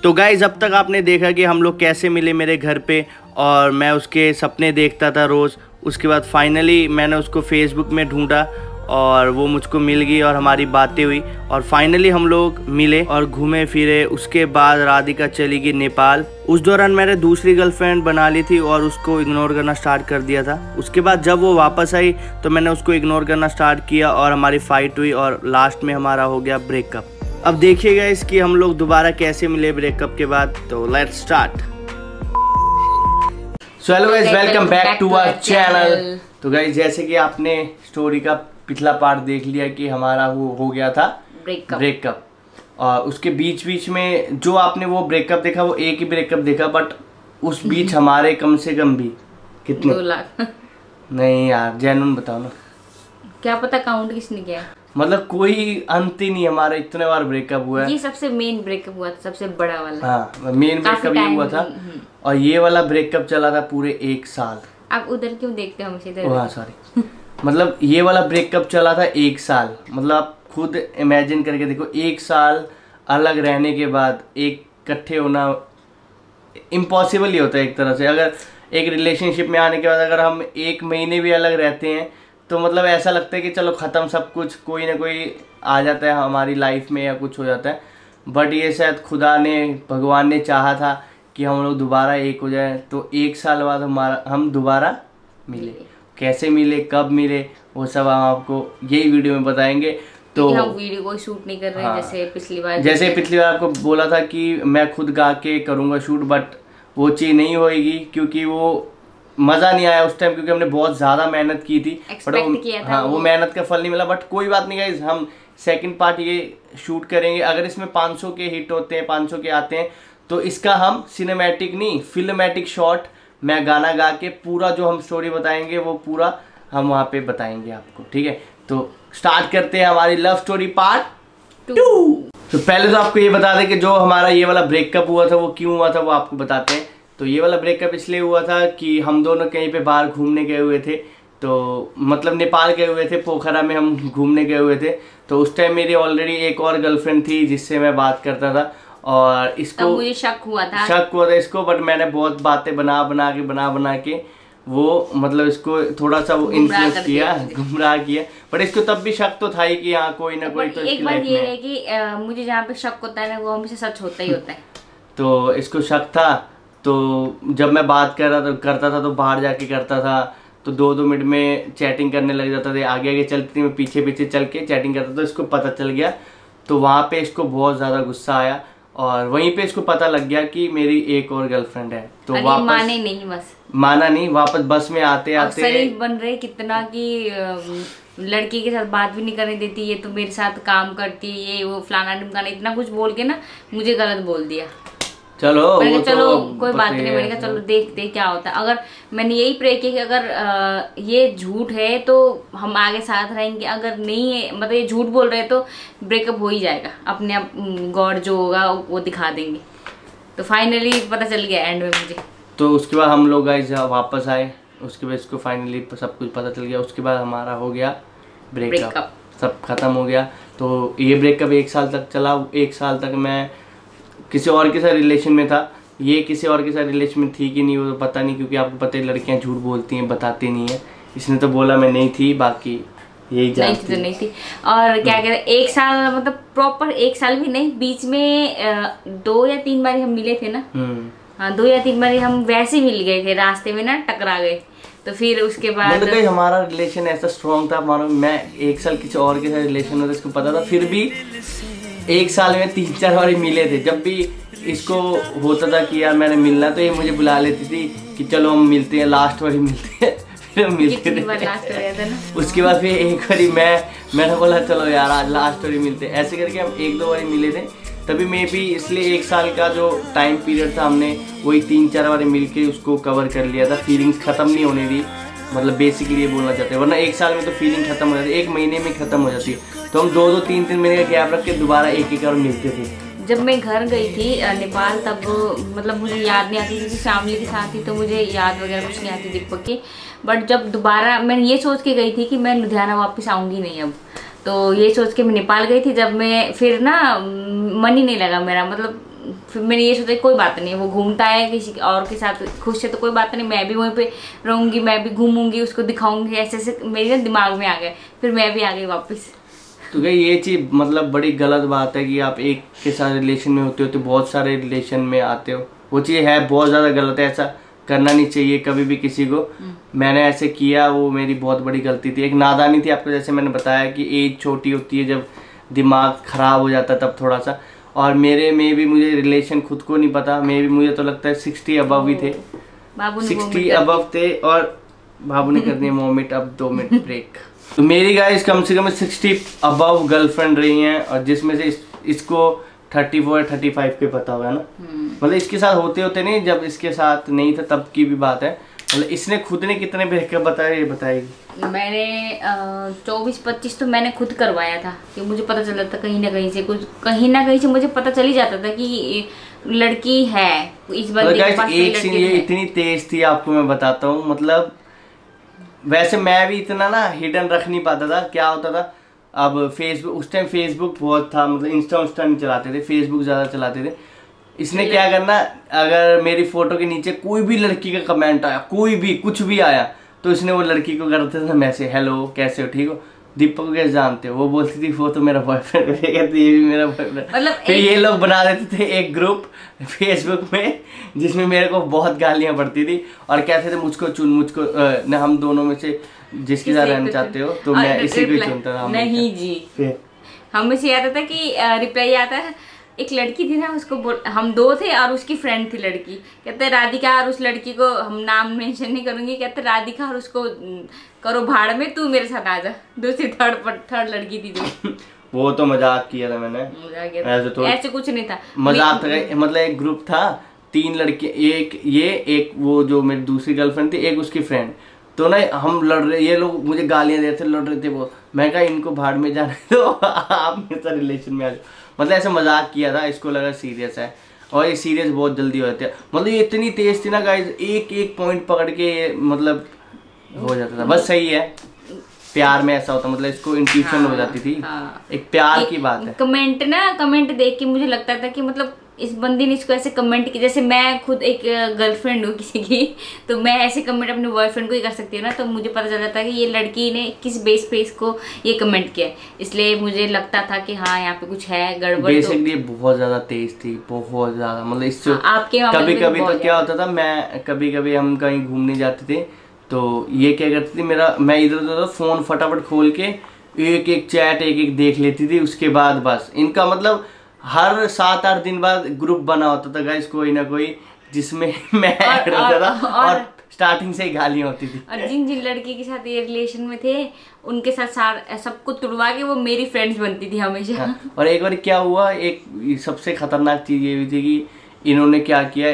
तो गाइज़ अब तक आपने देखा कि हम लोग कैसे मिले मेरे घर पे और मैं उसके सपने देखता था रोज़। उसके बाद फाइनली मैंने उसको फेसबुक में ढूंढा और वो मुझको मिल गई और हमारी बातें हुई और फाइनली हम लोग मिले और घूमे फिरे। उसके बाद राधिका चली गई नेपाल। उस दौरान मैंने दूसरी गर्लफ्रेंड बना ली थी और उसको इग्नोर करना स्टार्ट कर दिया था। उसके बाद जब वो वापस आई तो मैंने उसको इग्नोर करना स्टार्ट किया और हमारी फाइट हुई और लास्ट में हमारा हो गया ब्रेकअप। अब देखिएगा इसकी हम लोग दोबारा कैसे मिले ब्रेकअप के बाद। तो let's start. So hello guys, welcome back to our channel. तो गाइस जैसे कि आपने स्टोरी का पिछला पार्ट देख लिया कि हमारा वो हो गया था ब्रेकअप और उसके बीच में जो आपने वो ब्रेकअप देखा वो एक ही ब्रेकअप देखा, बट उस बीच हमारे कम से कम भी कितने 2 लाख नहीं यार, जेन्युइन बताओ ना, क्या पता काउंट किसने किया। मतलब कोई अंत ही नहीं, हमारा इतने बार ब्रेकअप हुआ है। ये सबसे मेन ब्रेकअप हुआ था, सबसे बड़ा वाला। हाँ, मेन ब्रेकअप ये हुआ था और ये वाला ब्रेकअप चला था पूरे 1 साल। आप उधर क्यों देखते हो हमेशा इधर? हाँ सॉरी मतलब ये वाला ब्रेकअप चला था 1 साल। मतलब आप खुद इमेजिन करके देखो, 1 साल अलग रहने के बाद एक इकट्ठे होना इम्पॉसिबल ही होता है एक तरह से। अगर एक रिलेशनशिप में आने के बाद अगर हम 1 महीने भी अलग रहते हैं तो मतलब ऐसा लगता है कि चलो ख़त्म सब कुछ, कोई ना कोई आ जाता है हमारी लाइफ में या कुछ हो जाता है। बट ये शायद खुदा ने, भगवान ने चाहा था कि हम लोग दोबारा एक हो जाए। तो 1 साल बाद हम दोबारा मिले। कैसे मिले, कब मिले, वो सब हम आपको यही वीडियो में बताएंगे। तो हम वीडियो को शूट नहीं कर रहे हैं। जैसे पिछली बार आपको बोला था कि मैं खुद गा के करूँगा शूट, बट वो चीज़ नहीं होएगी क्योंकि वो मज़ा नहीं आया उस टाइम, क्योंकि हमने बहुत ज़्यादा मेहनत की थी। बट हाँ, वो मेहनत का फल नहीं मिला। बट कोई बात नहीं गाइस, हम सेकंड पार्ट ये शूट करेंगे। अगर इसमें 500 के हिट होते हैं, 500 के आते हैं, तो इसका हम सिनेमैटिक नहीं, फिल्मेटिक शॉट मैं गाना गा के पूरा जो हम स्टोरी बताएंगे वो पूरा हम वहाँ पे बताएंगे आपको, ठीक है। तो स्टार्ट करते हैं हमारी लव स्टोरी पार्ट 2। तो पहले तो आपको ये बता दें कि जो हमारा ये वाला ब्रेकअप हुआ था वो क्यों हुआ था वो आपको बताते हैं। तो ये वाला ब्रेकअप इसलिए हुआ था कि हम दोनों कहीं पे बाहर घूमने गए हुए थे। तो मतलब नेपाल गए हुए थे, पोखरा में हम घूमने गए हुए थे। तो उस टाइम मेरी ऑलरेडी एक और गर्लफ्रेंड थी जिससे मैं बात करता था और इसको मुझे शक हुआ था इसको। बट मैंने बहुत बातें बना के वो मतलब इसको थोड़ा सा वो इन्फ्लुएंस किया, गुमराह किया। बट इसको तब भी शक तो था ही कि हाँ कोई ना कोई तो एक बात ये है कि मुझे जहाँ पे शक होता है ना वो हमेशा सच होता ही होता है। तो इसको शक था। तो जब मैं बात करता था तो बाहर जाके करता था, तो 2-2 मिनट में चैटिंग करने लग जाता था। आगे चलती थी, मैं पीछे चल के चैटिंग करता था। इसको पता चल गया तो वहाँ पे इसको बहुत ज़्यादा गुस्सा आया और वहीं पे इसको पता लग गया कि मेरी एक और गर्लफ्रेंड है। तो वापस माना नहीं, वापस बस में आते शरीफ बन रहे कितना कि लड़की के साथ बात भी नहीं करने देती, ये तो मेरे साथ काम करती है, ये वो फलाना ढिमकाना, इतना कुछ बोल के ना मुझे गलत बोल दिया। चलो कोई बात नहीं, मैंने कहा चलो देखते क्या होता है। अगर मैंने यही प्रे किया कि अगर ये झूठ है तो हम आगे साथ रहेंगे, अगर नहीं है मतलब ये झूठ बोल रहे हैं तो ब्रेकअप हो ही जाएगा अपने आप। गॉड जो होगा वो दिखा देंगे। तो फाइनली पता चल गया एंड में मुझे। तो उसके बाद हम लोग गाइस वापस आए, उसके बाद इसको फाइनली सब कुछ पता चल गया। उसके बाद हमारा हो गया ब्रेकअप, सब खत्म हो गया। तो ये ब्रेकअप 1 साल तक चला। 1 साल तक मैं किसी और के साथ रिलेशन में था, ये किसी और के साथ रिलेशन में थी कि नहीं वो तो पता नहीं, क्योंकि आपको पता है लड़कियां झूठ बोलती हैं, बताती नहीं है। इसने तो बोला मैं नहीं थी, बाकी यही जानती नहीं थी। और क्या कहते हैं 1 साल मतलब प्रॉपर 1 साल भी नहीं, बीच में 2 या 3 बार हम मिले थे ना। हाँ 2 या 3 बार हम वैसे मिल गए थे, रास्ते में ना टकरा गए। तो फिर उसके बाद मतलब हमारा रिलेशन ऐसा स्ट्रॉन्ग था। मानो मैं 1 साल किसी और के साथ रिलेशन में था, इसको पता था, फिर भी 1 साल में 3-4 बार मिले थे। जब भी इसको होता था कि यार मैंने मिलना, तो ये मुझे बुला लेती थी कि चलो हम मिलते हैं, लास्ट बार मिलते हैं। फिर हम मिलते थे ना। उसके बाद फिर एक बारी मैंने बोला चलो यार आज लास्ट बार मिलते हैं। ऐसे करके हम 1-2 बार मिले थे। तभी मे भी इसलिए 1 साल का जो टाइम पीरियड था हमने वही 3-4 बार मिल के उसको कवर कर लिया था। फीलिंग्स ख़त्म नहीं होने दी, मतलब बेसिकली ये बोलना चाहते हैं। वरना 1 साल में तो फीलिंग खत्म हो जाती है, 1 महीने में खत्म हो जाती है। तो हम 2-2, 3-3 महीने का गैप रख के दोबारा एक बार मिलते थे। जब मैं घर गई थी नेपाल, तब मतलब मुझे याद नहीं आती क्योंकि फैमिली के साथ थी, तो मुझे याद वगैरह कुछ नहीं आती दीपक की। बट जब दोबारा मैंने ये सोच के गई थी कि मैं लुधियाना वापस आऊँगी नहीं अब, तो ये सोच के मैं नेपाल गई थी। जब मैं फिर ना मन ही नहीं लगा मेरा, मतलब फिर मैंने ये सोचा कोई बात नहीं, वो घूमता है किसी और के साथ खुश है तो कोई बात नहीं, मैं भी वहीं पे रहूंगी, मैं भी घूमूंगी, उसको दिखाऊंगी, ऐसे ऐसे मेरे दिमाग में आ गया। फिर मैं भी आ गई वापस। तो क्या ये चीज़ मतलब बड़ी गलत बात है कि आप एक के साथ रिलेशन में होते हो तो बहुत सारे रिलेशन में आते हो, वो चीज़ है बहुत ज़्यादा गलत है, ऐसा करना नहीं चाहिए कभी भी किसी को। मैंने ऐसे किया, वो मेरी बहुत बड़ी गलती थी, एक नादानी थी। आपको जैसे मैंने बताया कि एज छोटी होती है, जब दिमाग ख़राब हो जाता है तब थोड़ा सा। और मेरे में भी मुझे रिलेशन खुद को नहीं पता, मुझे तो लगता है 60 अबव ही थे, 60 अबव थे। और बाबू ने कर दिया वॉमिट, अब 2 मिनट ब्रेक। तो मेरी गाइस कम से कम 60 अबव गर्लफ्रेंड रही हैं, और जिसमें से इसको 34 35 के पता होगा ना। मतलब इसके साथ होते होते नहीं, जब इसके साथ नहीं था तब की भी बात है। मतलब इसने खुद ने कितने ब्रेकअप बताए ये बताएगी। मैंने 24-25 तो मैंने खुद करवाया था, कि मुझे पता चल जाता कहीं ना कहीं से मुझे पता चल ही जाता था कि लड़की है इस बंदे के पास। एक सीन ये इतनी तेज थी, आपको मैं बताता हूँ। मतलब वैसे मैं भी इतना ना हिडन रख नहीं पाता था। क्या होता था, अब फेसबुक, उस टाइम फेसबुक बहुत था, मतलब इंस्टा नहीं चलाते थे, फेसबुक ज़्यादा चलाते थे। इसने क्या करना, अगर मेरी फोटो के नीचे कोई भी लड़की का कमेंट आया, कोई भी कुछ भी आया, तो इसने वो लड़की को करते थे मैसेज, हेलो कैसे हो, ठीक हो, दीपक को कैसे जानते हो, वो बोलती थी वो तो मेरा बॉयफ्रेंड है, कहती ये भी मेरा बॉयफ्रेंड। मतलब फिर ये लोग बना देते थे एक ग्रुप फेसबुक में, जिसमें मेरे को बहुत गालियां पड़ती थी, और कहते थे मुझको न हम दोनों में से जिसके साथ रहना चाहते हो तो मैं इसी को चुनता था। नहीं जी, हमें से आता था कि रिप्लाई आता है, एक लड़की थी ना, उसको हम 2 थे और उसकी फ्रेंड थी लड़की, कहते राधिका, और उस लड़की को हम नाम मेंशन नहीं करूंगी, कहते राधिका और उसको करो भाड़ में, तू मेरे साथ आ जा। दूसरी थर्ड लड़की थी जो वो तो मजाक किया था मैंने, ऐसे कुछ नहीं था, मजाक था। मतलब एक ग्रुप था, 3 लड़के, एक वो जो मेरी दूसरी गर्लफ्रेंड थी, एक उसकी फ्रेंड, तो ना हम लड़ रहे, ये लोग मुझे गालियां दे रहे थे, लड़ रहे थे वो। मैं कहा इनको भाड़ में जाने दो, आप मेरे साथ रिलेशन में आ जाओ। मतलब ऐसे मजाक किया था, इसको लगा सीरियस है, और ये सीरियस बहुत जल्दी हो जाते हैं। मतलब ये इतनी तेज थी ना गाइस, एक पॉइंट पकड़ के मतलब हो जाता था। बस सही है, प्यार में ऐसा होता, मतलब इसको इंट्यूशन हो जाती थी। एक प्यार की बात है। कमेंट देख के मुझे लगता था कि मतलब इस बंदी ने इसको ऐसे कमेंट किया, जैसे मैं खुद एक गर्लफ्रेंड हूँ किसी की, तो मैं ऐसे कमेंट अपने बॉयफ्रेंड को ही कर सकती हूँ ना, तो मुझे पता चल जाता है कि ये लड़की ने किस बेस पे इसको ये कमेंट किया। इसलिए मुझे लगता था कि हाँ यहाँ पे कुछ है गड़बड़। बेसिकली बहुत ज्यादा तेज थी, बहुत ज्यादा। मतलब इससे आपके कभी कभी तो क्या होता था, मैं कभी कभी हम कहीं घूमने जाते थे, तो ये क्या करती थी, मैं इधर उधर फोन फटाफट खोल के एक चैट एक देख लेती थी। उसके बाद बस इनका मतलब हर 7-8 दिन बाद ग्रुप बना होता था गाइस, कोई ना कोई, जिसमें मैं ऐड होता था, और स्टार्टिंग से ही गालियां होती थी। और जिन लड़की के साथ ये रिलेशन में थे, उनके साथ सबको तुड़वा के वो मेरी फ्रेंड्स बनती थी हमेशा। हाँ। और एक बार क्या हुआ, एक सबसे खतरनाक चीज ये भी थी कि इन्होंने क्या किया,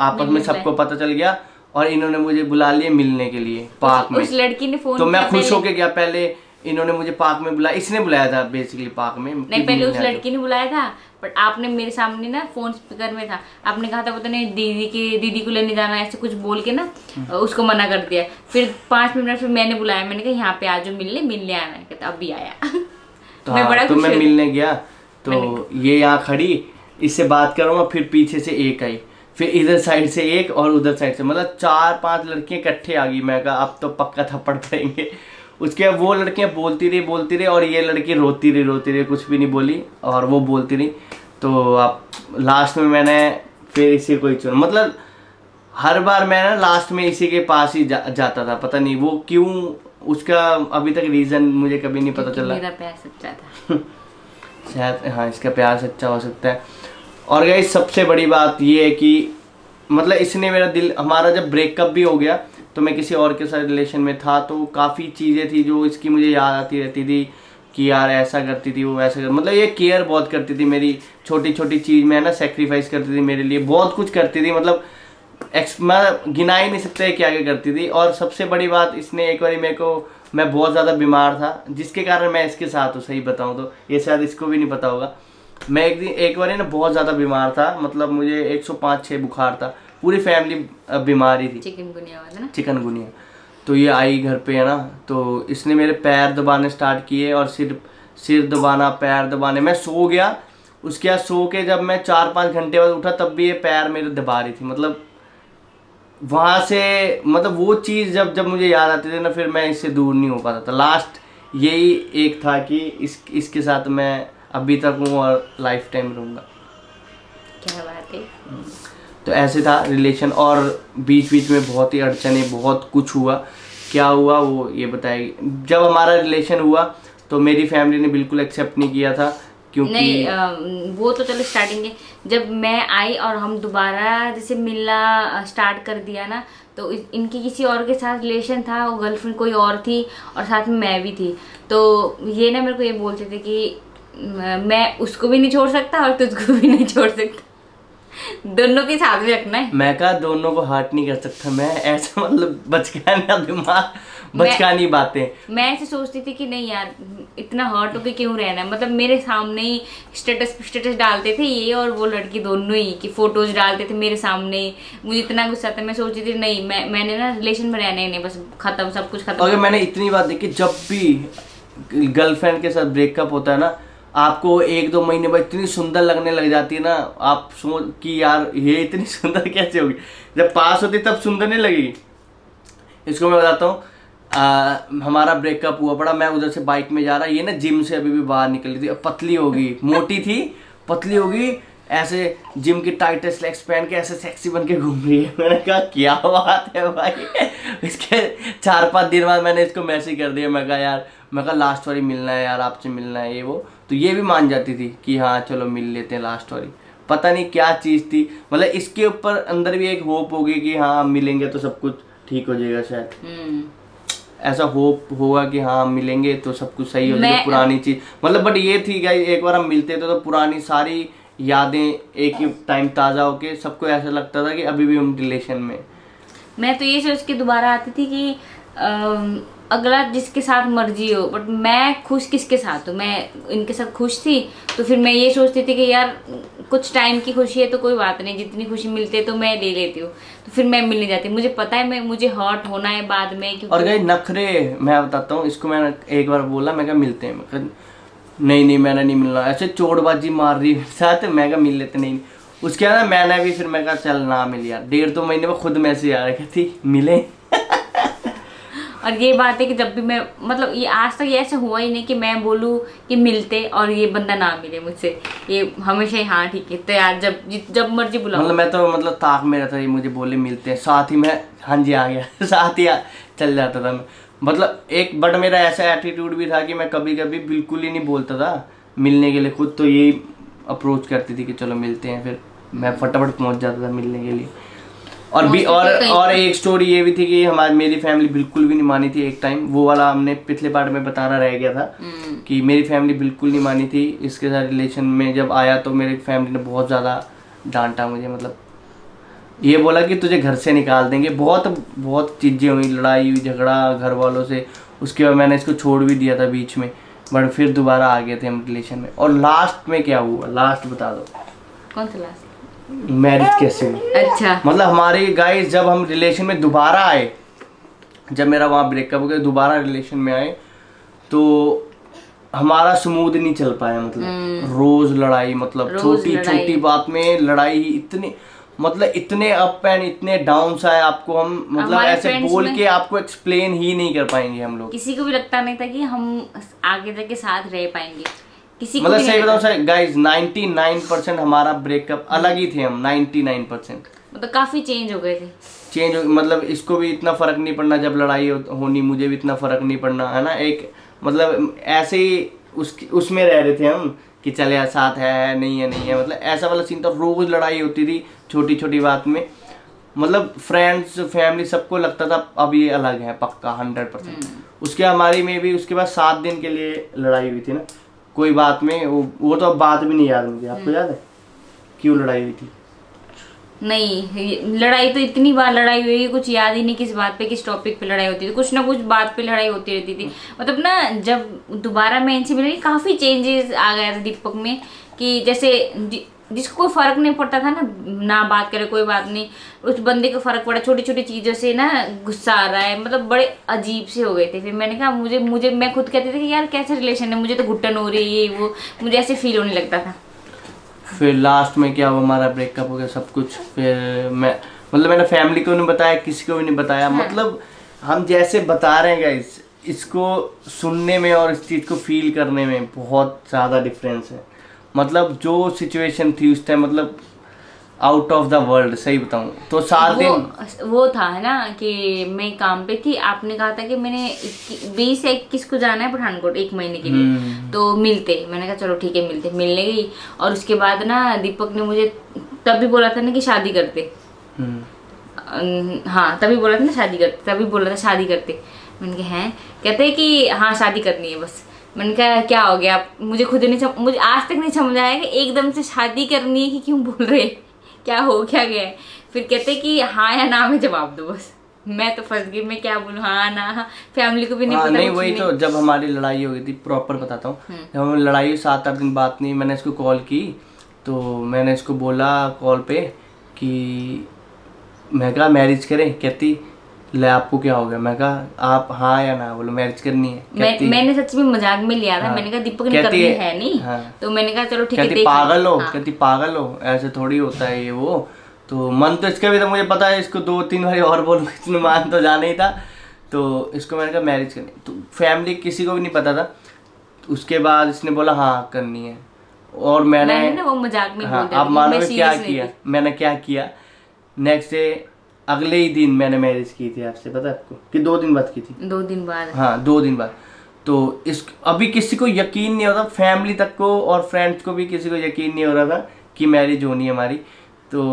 आपस में सबको पता चल गया, और इन्होंने मुझे बुला लिया मिलने के लिए पार्क में। उस लड़की ने फोन, तो मैं खुश होके गया। पहले इन्होंने मुझे पार्क में बुलाया, इसने बुलाया था बेसिकली पार्क में नहीं, पहले उस लड़की ने बुलाया था, बट आपने मेरे सामने ना फोन स्पीकर में था, आपने कहा था पता नहीं दीदी को लेने जाना, ऐसे कुछ बोल के ना उसको मना कर दिया। फिर 5 मिनट फिर मैंने बुलाया, मैंने कहा यहाँ पे आज मिलने आना है, कहता अभी आया। तो मैं मिलने गया, तो ये यहाँ खड़ी, इससे बात करूँगा, फिर पीछे से एक आई, फिर इधर साइड से एक, और उधर साइड से, मतलब 4-5 लड़कियां इकट्ठे आ गई। मैं कहा अब तो पक्का थप्पड़ पड़ेंगे। उसके बाद वो लड़कियां बोलती रही, और ये लड़की रोती रही, कुछ भी नहीं बोली, और वो बोलती रही। तो अब लास्ट में मैंने फिर इसी को ही चुना। मतलब हर बार मैं ना लास्ट में इसी के पास ही जाता था, पता नहीं वो क्यों, उसका अभी तक रीज़न मुझे कभी नहीं पता चला। मेरा प्यार सच्चा था। शायद हाँ, इसका प्यार सच्चा हो सकता है। और गाइस सबसे बड़ी बात ये है कि मतलब इसने मेरा दिल, हमारा जब ब्रेकअप भी हो गया, तो मैं किसी और के साथ रिलेशन में था, तो काफ़ी चीज़ें थी जो इसकी मुझे याद आती रहती थी कि यार ऐसा करती थी, वो वैसा मतलब ये केयर बहुत करती थी मेरी, छोटी छोटी चीज़ में है ना सेक्रीफाइस करती थी मेरे लिए, बहुत कुछ करती थी। मतलब मैं गिना ही नहीं सकता क्या क्या करती थी। और सबसे बड़ी बात, इसने एक बार मेरे को, मैं बहुत ज़्यादा बीमार था, जिसके कारण मैं इसके साथ हूँ, सही बताऊँ तो, ये शायद इसको भी नहीं पता होगा। मैं एक बार ना बहुत ज़्यादा बीमार था, मतलब मुझे 105-6 बुखार था, पूरी फैमिली बीमारी थी, चिकनगुनिया। तो ये आई घर पे है ना, तो इसने मेरे पैर दबाने स्टार्ट किए, और सिर दबाना, पैर दबाने। मैं सो गया, उसके बाद सो के जब मैं 4-5 घंटे बाद उठा तब भी ये पैर मेरे दबा रही थी। मतलब वहाँ से मतलब वो चीज़ जब जब मुझे याद आती थी ना, फिर मैं इससे दूर नहीं हो पाता था। लास्ट यही एक था कि इसके साथ मैं अभी तक हूँ और लाइफ टाइम रहूँगा। क्या बात है। तो ऐसे था रिलेशन, और बीच बीच में बहुत ही अड़चने, बहुत कुछ हुआ। क्या हुआ वो ये बताएगी। जब हमारा रिलेशन हुआ तो मेरी फैमिली ने बिल्कुल एक्सेप्ट नहीं किया था, क्योंकि नहीं वो तो चलो स्टार्टिंग है। जब मैं आई और हम दोबारा जैसे मिलना स्टार्ट कर दिया ना, तो इनकी किसी और के साथ रिलेशन था, वो गर्लफ्रेंड कोई और थी और साथ में मैं भी थी। तो ये ना मेरे को ये बोलते थे कि मैं उसको भी नहीं छोड़ सकता और तुझको भी नहीं छोड़ सकता, दोनों के साथ भी रखना है। मैं कहा दोनों को हर्ट नहीं कर सकता मैं, ऐसा मतलब बचकाना दिमाग, बचकानी बातें। मैं ऐसे सोचती थी कि नहीं यार इतना हर्ट होके क्यों रहना है। मतलब मेरे सामने ही स्टेटस डालते थे ये और वो लड़की दोनों ही, कि फोटोज डालते थे मेरे सामने। मुझे इतना गुस्सा था, मैं सोचती थी नहीं मैंने ना रिलेशन में रहना ही नहीं, बस खत्म, सब कुछ खत्म। अगर मैंने इतनी बात देखी, जब भी गर्लफ्रेंड के साथ ब्रेकअप होता है ना, आपको 1-2 महीने बाद इतनी सुंदर लगने लग जाती है ना, आप सोच कि यार ये इतनी सुंदर कैसे होगी। जब पास होती तब सुंदर नहीं लगेगी। इसको मैं बताता हूँ, हमारा ब्रेकअप हुआ पड़ा, मैं उधर से बाइक में जा रहा, ये ना जिम से अभी भी बाहर निकली थी, पतली होगी, मोटी थी पतली होगी, ऐसे जिम की टाइटेस्ट लेग्स पहन के ऐसे सेक्सी बन के घूम रही है। मैंने कहा क्या बात है भाई। इसके 4-5 दिन बाद मैंने इसको मैसेज कर दिया, मैं कहा लास्ट वाली मिलना है यार, आपसे मिलना है ये वो। तो ये भी मान जाती थी कि हाँ चलो मिल लेते हैं लास्ट वाली। पता नहीं क्या चीज़ थी, मतलब इसके ऊपर अंदर भी एक होप होगी कि हाँ मिलेंगे तो सब कुछ ठीक हो जाएगा शायद। ऐसा होप होगा कि हाँ मिलेंगे तो सब कुछ सही हो जाएगा, पुरानी चीज मतलब। बट ये थी गाइस, एक बार हम मिलते थे तो पुरानी सारी यादें एक ही टाइम ताज़ा होके सबको ऐसा लगता था कि अभी भी हम रिलेशन में। मैं तो ये सोच के दोबारा आती थी कि अगला जिसके साथ मर्जी हो, बट मैं खुश किसके साथ हूँ। मैं इनके साथ खुश थी, तो फिर मैं ये सोचती थी कि यार कुछ टाइम की खुशी है तो कोई बात नहीं, जितनी खुशी मिलती है तो मैं ले लेती हूँ। तो फिर मैं मिलने जाती, मुझे पता है मुझे हर्ट होना है बाद में। क्योंकि और गई नखरे मैं बताता हूँ इसको, मैंने एक बार बोला, मैं कहा मिलते हैं, मैं नहीं मैंने नहीं मिलना, ऐसे चोटबाजी मार रही साथ, मैं कहा मिल लेते नहीं। उसके बाद मैंने भी फिर मैं कहा चल ना मिल यार, 1.5-2 महीने में खुद मैसेज आ रही थी मिले। और ये बात है कि जब भी मैं मतलब ये आज तक ये ऐसा हुआ ही नहीं कि मैं बोलूँ कि मिलते और ये बंदा ना मिले मुझसे। ये हमेशा ही हाँ ठीक है तो यार जब मर्जी बुलाओ। मतलब मैं तो मतलब ताक में रहता, ये मुझे बोले मिलते हैं, साथ ही मैं हाँ जी आ गया साथ ही चल जाता था मैं। मतलब एक बट मेरा ऐसा एटीट्यूड भी था कि मैं कभी कभी बिल्कुल ही नहीं बोलता था मिलने के लिए, खुद तो यही अप्रोच करती थी कि चलो मिलते हैं, फिर मैं फटाफट पहुँच जाता था मिलने के लिए। और एक स्टोरी ये भी थी कि मेरी फैमिली बिल्कुल भी नहीं मानी थी एक टाइम, वो वाला हमने पिछले पार्ट में बताना रह गया था कि मेरी फैमिली बिल्कुल नहीं मानी थी इसके साथ रिलेशन में। जब आया तो मेरी फैमिली ने बहुत ज़्यादा डांटा मुझे, मतलब ये बोला कि तुझे घर से निकाल देंगे, बहुत चीज़ें हुई, लड़ाई हुई, झगड़ा घर वालों से। उसके बाद मैंने इसको छोड़ भी दिया था बीच में, बट फिर दोबारा आ गए थे हम रिलेशन में। और लास्ट में क्या हुआ, लास्ट बता दो। कौन सा लास्ट? मैरिज कैसे हुई? अच्छा, मतलब हमारे गाइस जब हम रिलेशन में दोबारा आए, जब मेरा वहाँ ब्रेकअप हो गया, दोबारा रिलेशन में आए तो हमारा स्मूथ नहीं चल पाया। मतलब रोज लड़ाई, मतलब छोटी छोटी बात में लड़ाई, इतने अप एंड इतने डाउन आए आपको हम मतलब ऐसे बोल के आपको एक्सप्लेन ही नहीं कर पाएंगे हम लोग। किसी को भी लगता नहीं था कि हम आगे जाके साथ रह पाएंगे, किसी को मतलब सही बताऊं सही गाइस 99% हमारा ब्रेकअप अलग ही थे हम, 99%। मतलब काफी चेंज हो गए थे। मतलब इसको भी इतना फर्क नहीं पड़ना जब लड़ाई होनी, मुझे भी इतना फर्क नहीं पड़ना, है ना। एक मतलब ऐसे ही उसमें रह रहे थे हम कि चले यार साथ है नहीं है, मतलब ऐसा वाला सीन था। रोज लड़ाई होती थी छोटी छोटी बात में, मतलब फ्रेंड्स फैमिली सबको लगता था अब ये अलग है पक्का 100%। उसके हमारी में भी उसके बाद 7 दिन के लिए लड़ाई हुई थी ना, कोई बात में वो तो अब बात भी नहीं याद मुझे। आपको याद है क्यों लड़ाई हुई थी? नहीं, लड़ाई तो इतनी बार लड़ाई हुई कुछ याद ही नहीं किस बात पे, किस टॉपिक पे लड़ाई होती थी। कुछ ना कुछ बात पे लड़ाई होती रहती थी। मतलब ना जब दोबारा मैं इनसे मिली काफी चेंजेस आ गया था दीपक में, कि जैसे जिसको कोई फर्क नहीं पड़ता था ना बात करे कोई बात नहीं, उस बंदे को फर्क पड़ा। छोटी छोटी चीजों से ना गुस्सा आ रहा है, मतलब बड़े अजीब से हो गए थे। फिर मैंने कहा मैं खुद कहती थी कि यार कैसे रिलेशन है, मुझे तो घुटन हो रही है ये वो, मुझे ऐसे फील होने लगता था। फिर लास्ट में क्या हुआ, हमारा ब्रेकअप हो गया सब कुछ। फिर मैंने फैमिली को नहीं बताया, किसी को भी नहीं बताया। मतलब हम जैसे बता रहे हैं गाइस, इसको सुनने में और इस चीज़ को फील करने में बहुत ज़्यादा डिफरेंस है। मतलब जो सिचुएशन थी उस टाइम, मतलब आउट ऑफ द वर्ल्ड, सही बताऊं तो 7 दिन वो था है ना कि मैं काम पे थी। आपने कहा था कि मैंने 20 या 21 को जाना है पठानकोट 1 महीने के लिए, तो मिलते। मैंने कहा चलो ठीक है मिलते। मिलने गई और उसके बाद ना दीपक ने मुझे तब भी बोला था ना कि शादी करते। हाँ तभी बोला था ना शादी करते, तभी बोला था शादी करते। मैंने कहा हैं, कहते कि हाँ शादी करनी है बस। मैंने कहा क्या हो गया, मुझे खुद नहीं मुझे आज तक नहीं समझ आया कि एकदम से शादी करनी है कि क्यों बोल रहे, क्या हो क्या गया है। फिर कहते कि हाँ या ना में जवाब दो बस। मैं तो फंस गई, मैं क्या बोलूँ, हाँ ना। फैमिली को भी नहीं पता। नहीं वही तो, जब हमारी लड़ाई हो गई थी, प्रॉपर बताता हूँ, जब हमारी लड़ाई हुई 7-8 दिन बात नहीं, मैंने इसको कॉल की तो मैंने इसको बोला कॉल पे कि मैं कहा मैरिज करें। कहती ले आपको क्या हो गया। मैं कहा आप हाँ या ना बोलो, मैरिज करनी है। मैंने सच में मजाक में लिया था। मैंने कहा दीपक ने करनी है नहीं। तो मैंने कहा चलो ठीक है। पागल हो, कहती पागल हो, ऐसे थोड़ी होता है ये वो। तो मन तो इसका भी था, मुझे पता है इसको 2-3 बार और बोलूँ, इसने मान तो जाना ही था। तो इसको मैंने कहा मैरिज करनी, तो फैमिली किसी को भी नहीं पता था। उसके बाद इसने बोला हाँ करनी है। और मैंने वो मजाक में हाँ, आप मानोगे क्या किया, मैंने क्या किया, नेक्स्ट डे अगले ही दिन मैंने मैरिज की थी आपसे, पता है आपको कि 2 दिन बाद की थी? 2 दिन बाद। हाँ 2 दिन बाद। तो इस अभी किसी को यकीन नहीं होता, फैमिली तक को और फ्रेंड्स को भी किसी को यकीन नहीं हो रहा था कि मैरिज होनी है हमारी। तो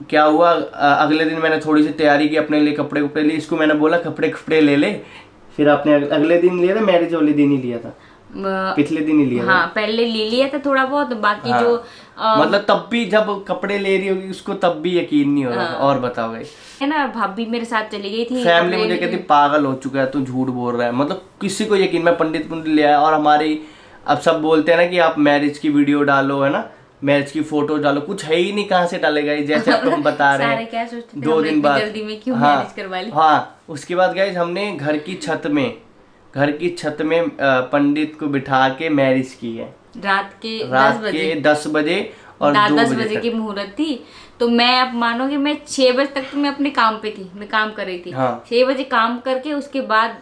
क्या हुआ, अगले दिन मैंने थोड़ी सी तैयारी की अपने लिए, कपड़े कपड़े लिए। इसको मैंने बोला कपड़े ले ले। फिर आपने अगले दिन लिया था, मैरिज वाले दिन ही लिया था, पिछले दिन ही लिया। हाँ पहले ले लिया था थोड़ा बहुत, बाकी हाँ, जो मतलब तब भी जब कपड़े ले रही होगी उसको तब भी यकीन नहीं हो रहा था। और बताओ भाई, है ना, भाभी मेरे साथ चली गई थी। फैमिली मुझे कहती पागल हो चुका है तू, झूठ बोल रहा है। मतलब किसी को यकीन, मैं पंडित ले आया। और हमारी अब सब बोलते हैं ना कि आप मैरिज की वीडियो डालो, है ना, मैरिज की फोटो डालो, कुछ है ही नहीं, कहाँ से डालेगा जैसे आपको हम बता रहे हैं। क्या सोचते थे 2 दिन बाद जल्दी में क्यों मैरिज करवा ली। हाँ उसके बाद गाइस हमने घर की छत में पंडित को बिठा के मैरिज की है। रात के 10 बजे और 10 बजे की मुहूर्त थी। तो मैं अब मानोगे, मैं 6 बजे तक तो मैं अपने काम पे थी, मैं काम कर रही थी। हाँ। 6 बजे काम करके उसके बाद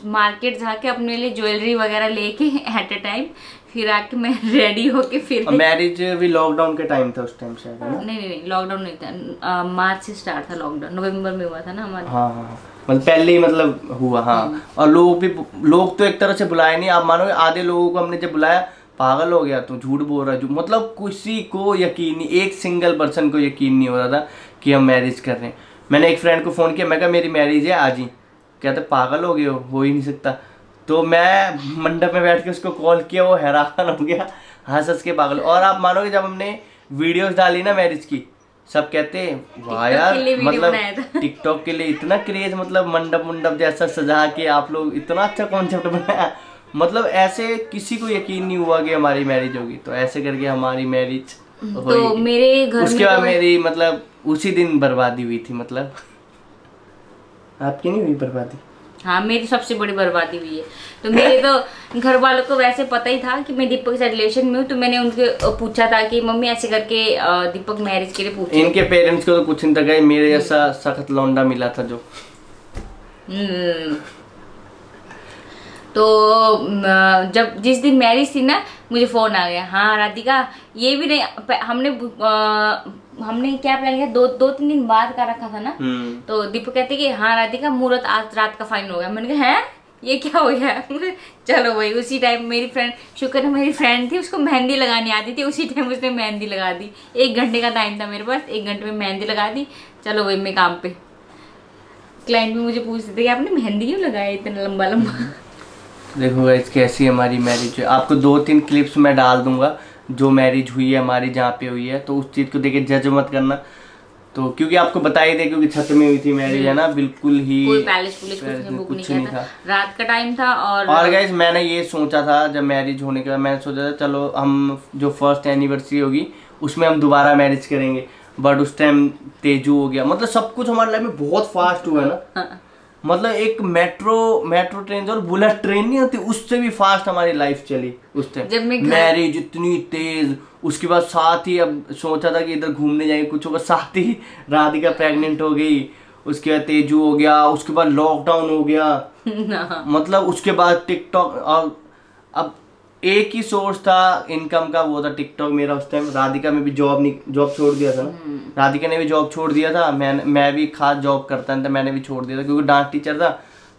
मार्केट जाके अपने लिए ज्वेलरी वगैरह लेके एट अ टाइम, फिर आके मैं रेडी होके फिर मैरिज भी लॉकडाउन के टाइम था उस टाइम से? नहीं लॉकडाउन नहीं था, मार्च से स्टार्ट था लॉकडाउन, नवंबर में हुआ था ना हमारा। हाँ मतलब पहले ही मतलब हुआ। हाँ और लोग तो एक तरह से बुलाए नहीं, आप मानोगे आधे लोगों को हमने जब बुलाया, पागल हो गया तू, झूठ बोल रहा है। मतलब किसी को यकीन नहीं, एक सिंगल पर्सन को यकीन नहीं हो रहा था कि हम मैरिज कर रहे हैं। मैंने एक फ्रेंड को फ़ोन किया, मैं कहा मेरी मैरिज है आज ही। कहते पागल हो गए हो ही नहीं सकता। तो मैं मंडप में बैठ के उसको कॉल किया, वो हैरान हो गया, हंस के पागल। और आप मानोगे जब हमने वीडियोस डाली ना मैरिज की, सब कहते वाह यार, मतलब टिकटॉक के लिए इतना क्रेज, मतलब मंडप जैसा सजा के आप लोग इतना अच्छा कॉन्सेप्ट बनाया। मतलब ऐसे किसी को यकीन नहीं हुआ कि हमारी मैरिज होगी। तो ऐसे करके हमारी मैरिज तो मेरे घर उसके बाद मेरी मतलब उसी दिन बर्बादी हुई थी। मतलब आपकी नहीं हुई बर्बादी? हाँ मेरी सबसे बड़ी बर्बादी हुई है। तो मेरे तो घर वालों को वैसे पता ही था कि मैं दीपक के साथ रिलेशन में हूँ। तो मैंने उनके पूछा था कि मम्मी ऐसे करके दीपक मैरिज के लिए पूछा। इनके पेरेंट्स को तो कुछ नहीं था, मेरे जैसा सख्त लौंडा मिला था जो। तो जब जिस दिन मैरिज थी ना, मुझे फोन आ गया, हाँ राधिका, ये भी नहीं, हमने क्या प्लान किया, 2-3 दिन बाद का रखा था ना। तो दीपक कहते कि हाँ राधिका मुहूर्त आज रात का फाइनल हो गया। मैंने कहा है ये क्या हो गया? चलो भाई, उसी टाइम मेरी फ्रेंड, शुक्र है मेरी फ्रेंड थी, उसको मेहंदी लगानी आती थी, उसी टाइम उसने मेहंदी लगा दी। 1 घंटे का टाइम था मेरे पास, 1 घंटे में मेहंदी लगा दी। चलो भाई मैं काम पे। क्लाइंट भी मुझे पूछते थे कि आपने मेहंदी क्यों लगाया इतना लंबा। देखो गाइस कैसी हमारी मैरिज है। आपको 2-3 क्लिप्स मैं डाल दूंगा जो मैरिज हुई है हमारी, जहाँ पे हुई है। तो उस चीज़ को देखे जज मत करना। तो क्योंकि आपको बता ही दे, क्योंकि छत में हुई थी मैरिज, है ना, बिल्कुल ही कोई पैलेस पुलिस कुछ नहीं था। रात का टाइम था। और गाइस मैंने ये सोचा था जब मैरिज होने के बाद, मैंने सोचा था चलो हम जो फर्स्ट एनिवर्सरी होगी उसमें हम दोबारा मैरिज करेंगे। बट उस टाइम तेजू हो गया। मतलब सब कुछ हमारे लाइफ में बहुत फास्ट हुआ है ना। हाँ। मतलब एक मेट्रो ट्रेन और बुलेट ट्रेन नहीं होती, उससे भी फास्ट हमारी लाइफ चली उस टाइम। मैरिज इतनी तेज, उसके बाद साथ ही अब सोचा था कि इधर घूमने जाएंगे कुछ होगा, साथ ही राधिका प्रेग्नेंट हो गई, उसके बाद तेजू हो गया, उसके बाद लॉकडाउन हो गया मतलब उसके बाद टिकटॉक। और अब एक ही सोर्स था इनकम का, वो था टिकटॉक मेरा उस टाइम। राधिका में भी जॉब छोड़ दिया था ना, राधिका ने भी जॉब छोड़ दिया था, मैं भी खास जॉब करता था, मैंने भी छोड़ दिया था क्योंकि डांस टीचर था,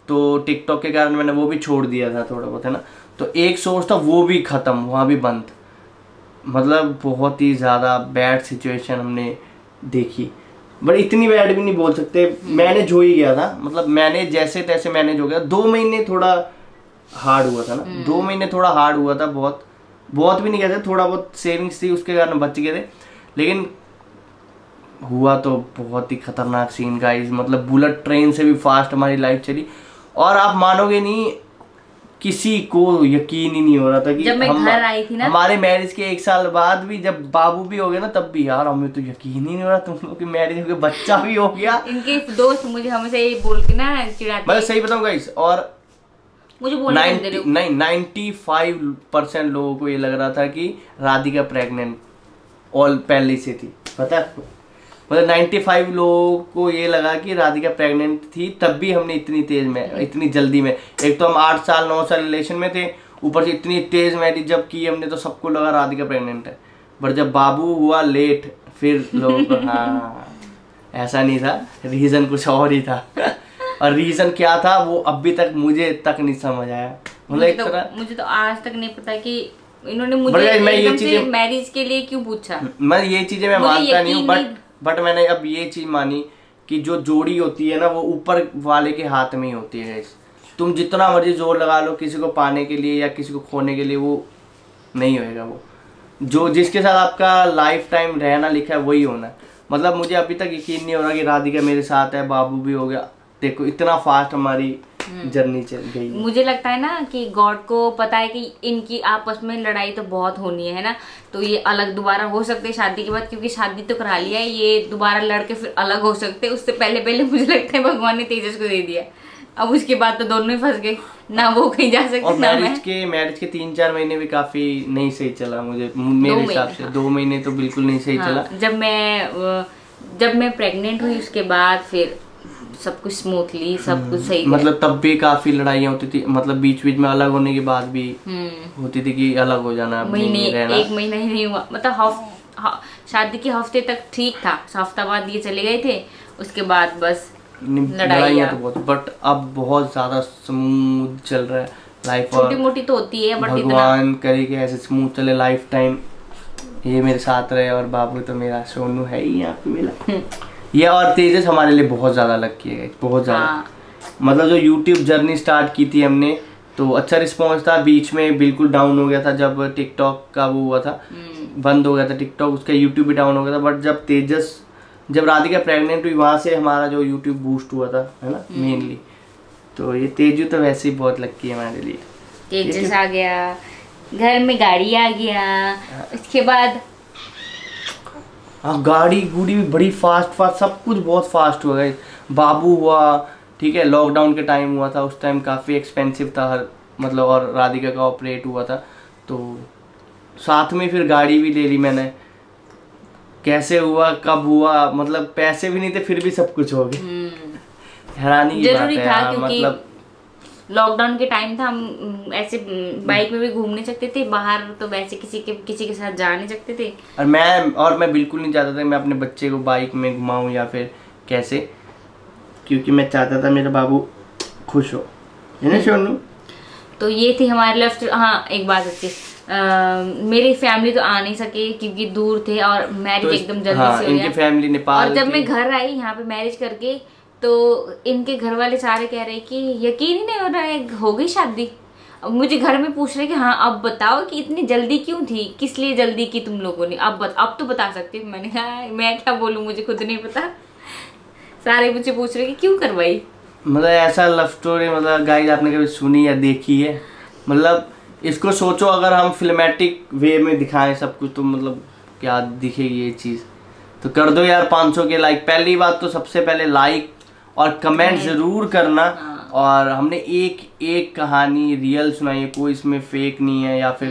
तो टिकटॉक के कारण मैंने वो भी छोड़ दिया था थोड़ा बहुत, है ना। तो एक सोर्स था वो भी खत्म, वहाँ भी बंद, मतलब बहुत ही ज़्यादा बैड सिचुएशन हमने देखी। बट इतनी बैड भी नहीं बोल सकते, मैनेज हो ही गया था, मतलब मैंने जैसे तैसे मैनेज हो गया। 2 महीने थोड़ा हार्ड हुआ था ना, 2 महीने थोड़ा हार्ड हुआ था, बहुत भी नहीं कहते, थोड़ा बहुत सेविंग्स थी उसके कारण बच गए थे। लेकिन हुआ तो बहुत ही खतरनाक सीन गाइस, मतलब बुलेट ट्रेन से भी फास्ट हमारी लाइफ चली। और आप मानोगे नहीं, किसी को यकीन ही नहीं हो रहा था कि जब मैं घर आई थी ना, हमारे मैरिज के 1 साल बाद भी जब बाबू भी हो गया ना, तब भी यार हमें तो यकीन ही नहीं हो रहा तुम लोग की मैरिज हो गई, बच्चा भी हो गया। इनके दोस्त मुझे हमेशा ये बोल के ना चिढ़ाते, मैं सही बताऊं गाइस, और मुझे बोलने 95% लोगों को ये लग रहा था कि राधिका प्रेग्नेंट ऑल पहले से थी, पता है आपको। मतलब 95 लोगों को ये लगा कि राधिका प्रेग्नेंट थी, तब भी हमने इतनी तेज में, इतनी जल्दी में, एक तो हम 8 साल 9 साल रिलेशन में थे, ऊपर से इतनी तेज मैरिज जब की हमने, तो सबको लगा राधिका प्रेग्नेंट है। बट जब बाबू हुआ लेट, फिर लोग हाँ ऐसा नहीं था, रीजन कुछ और ही था। और रीजन क्या था वो अभी तक मुझे तक नहीं समझ आया, मतलब एक तरह मुझे तो आज तक नहीं पता कि इन्होंने मुझे एकदम से मैरिज के लिए क्यों पूछा। मैं ये चीजें मैं मानता नहीं हूँ, बट मैंने अब ये चीज मानी कि जो जोड़ी होती है ना, वो ऊपर वाले के हाथ में ही होती है। तुम जितना मर्जी जोर लगा लो किसी को पाने के लिए या किसी को खोने के लिए, वो नहीं होएगा। वो जो जिसके साथ आपका लाइफ टाइम रहना लिखा है वही होना है। मतलब मुझे अभी तक यकीन नहीं हो रहा कि राधिका मेरे साथ है, बाबू भी हो गया। देखो इतना फास्ट हमारी जर्नी चल गई। मुझे लगता है ना कि गॉड को पता है कि इनकी आपस में लड़ाई तो बहुत होनी है ना, तो ये अलग दोबारा हो सकते हैं शादी के बाद, क्योंकि शादी तो करा लिया है, ये दोबारा लड़के फिर अलग हो सकते हैं। उससे पहले मुझे लगता है भगवान ने तेजस को दे दिया, अब उसके बाद तो दोनों ही फंस गए ना, वो कहीं जा सकते। और मैरिज के 3-4 महीने भी काफी नहीं सही चला मुझे, मेरे हिसाब से 2 महीने तो बिल्कुल नहीं सही चला। जब मैं प्रेग्नेंट हुई उसके बाद फिर सब कुछ स्मूथली, सब कुछ सही, मतलब तब भी काफी लड़ाइयाँ होती थी, मतलब बीच बीच में अलग होने के बाद भी होती थी कि अलग हो जाना, 1 महीना ही नहीं हुआ, मतलब शादी के हफ्ते तक ठीक था, हफ्ता बाद ये चले गए थे, उसके बाद बस लड़ाइयाँ तो बहुत। बट अब बहुत ज्यादा स्मूथ चल रहा है लाइफ, छोटी मोटी तो होती है, बट भगवान करे कि ऐसे स्मूथ चले लाइफ टाइम, ये मेरे साथ रहे। और बाबू तो मेरा सोनू है ही यहाँ पे मिला। ये और तेजस हमारे लिए बहुत ज़्यादा अलग किए गए, बहुत ज़्यादा। मतलब जो यूट्यूब जर्नी स्टार्ट की थी हमने, तो अच्छा रिस्पॉन्स था, बीच में बिल्कुल डाउन हो गया था जब टिकटॉक का वो हुआ था, बंद हो गया था टिकटॉक, उसका यूट्यूब भी डाउन हो गया था। बट जब राधिका प्रेग्नेंट हुई, वहाँ से हमारा जो यूट्यूब बूस्ट हुआ था, है ना, मेनली। तो ये तेजू तो वैसे ही बहुत लकी है हमारे लिए। तेजस आ गया, घर में गाड़ी आ गया, उसके बाद हाँ गाड़ी गुड़ी भी बड़ी फास्ट सब कुछ बहुत फास्ट हो गया। बाबू हुआ, ठीक है, लॉकडाउन के टाइम हुआ था, उस टाइम काफ़ी एक्सपेंसिव था मतलब, और राधिका का ऑपरेट हुआ था, तो साथ में फिर गाड़ी भी ले ली मैंने। कैसे हुआ, कब हुआ, मतलब पैसे भी नहीं थे फिर भी सब कुछ हो गया। हैरानी की बात है यार, मतलब लॉकडाउन के टाइम था, हम ऐसे बाइक में भी घूम नहीं सकते थे बाहर, तो वैसे किसी के साथ जा नहीं सकते थे। और मैं बिल्कुल नहीं चाहता था मैं अपने बच्चे को बाइक में घुमाऊं या फिर कैसे, क्योंकि मैं चाहता था मेरा बाबू खुश हो, है ना सोनू। तो ये थी हमारे लेफ्ट। हाँ एक बात अच्छी, मेरी फैमिली तो आ नहीं सके क्योंकि दूर थे, और मैरिज तो एकदम जल्दी से हो गया। इनकी फैमिली नेपाल। और जब मैं घर आई यहाँ पे मैरिज करके, तो इनके घर वाले सारे कह रहे कि यकीन ही नहीं हो रहा है, हो गई शादी। अब मुझे घर में पूछ रहे कि हाँ अब बताओ कि इतनी जल्दी क्यों थी, किस लिए जल्दी की तुम लोगों ने, अब तो बता सकते हो। मैंने कहा मैं क्या बोलूँ, मुझे खुद नहीं पता। सारे मुझे पूछ रहे कि क्यों करवाई। मतलब ऐसा लव स्टोरी, मतलब गाइस आपने कभी सुनी या देखी है? मतलब इसको सोचो, अगर हम फिल्मेटिक वे में दिखाएं सब कुछ, तो मतलब क्या दिखेगी ये चीज़। तो कर दो यार 500 के लाइक। पहली बात तो सबसे पहले लाइक और कमेंट जरूर करना। और हमने एक कहानी रियल सुनाई है, कोई इसमें फेक नहीं है या फिर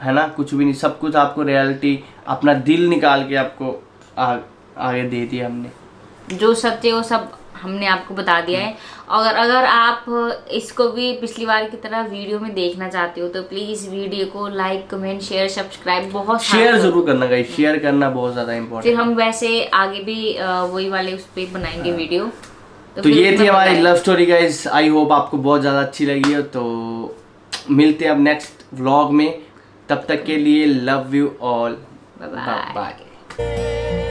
है ना, कुछ भी नहीं, सब कुछ आपको रियलिटी अपना दिल निकाल के आपको आगे दे दिया हमने। जो सत्य है वो सब हमने आपको बता दिया है। और अगर आप इसको भी पिछली बार की तरह वीडियो में देखना चाहते हो तो प्लीज वीडियो को लाइक, कमेंट, शेयर, सब्सक्राइब बहुत शेयर जरूर करना गाइस, शेयर करना बहुत ज्यादा इम्पोर्टेंट। फिर हम वैसे आगे भी वही वाले उस पे बनाएंगे वीडियो। तो ये थी हमारी love story guys, I hope आपको बहुत ज्यादा अच्छी लगी हो। तो मिलते हैं अब नेक्स्ट व्लॉग में, तब तक के लिए love you all, bye bye.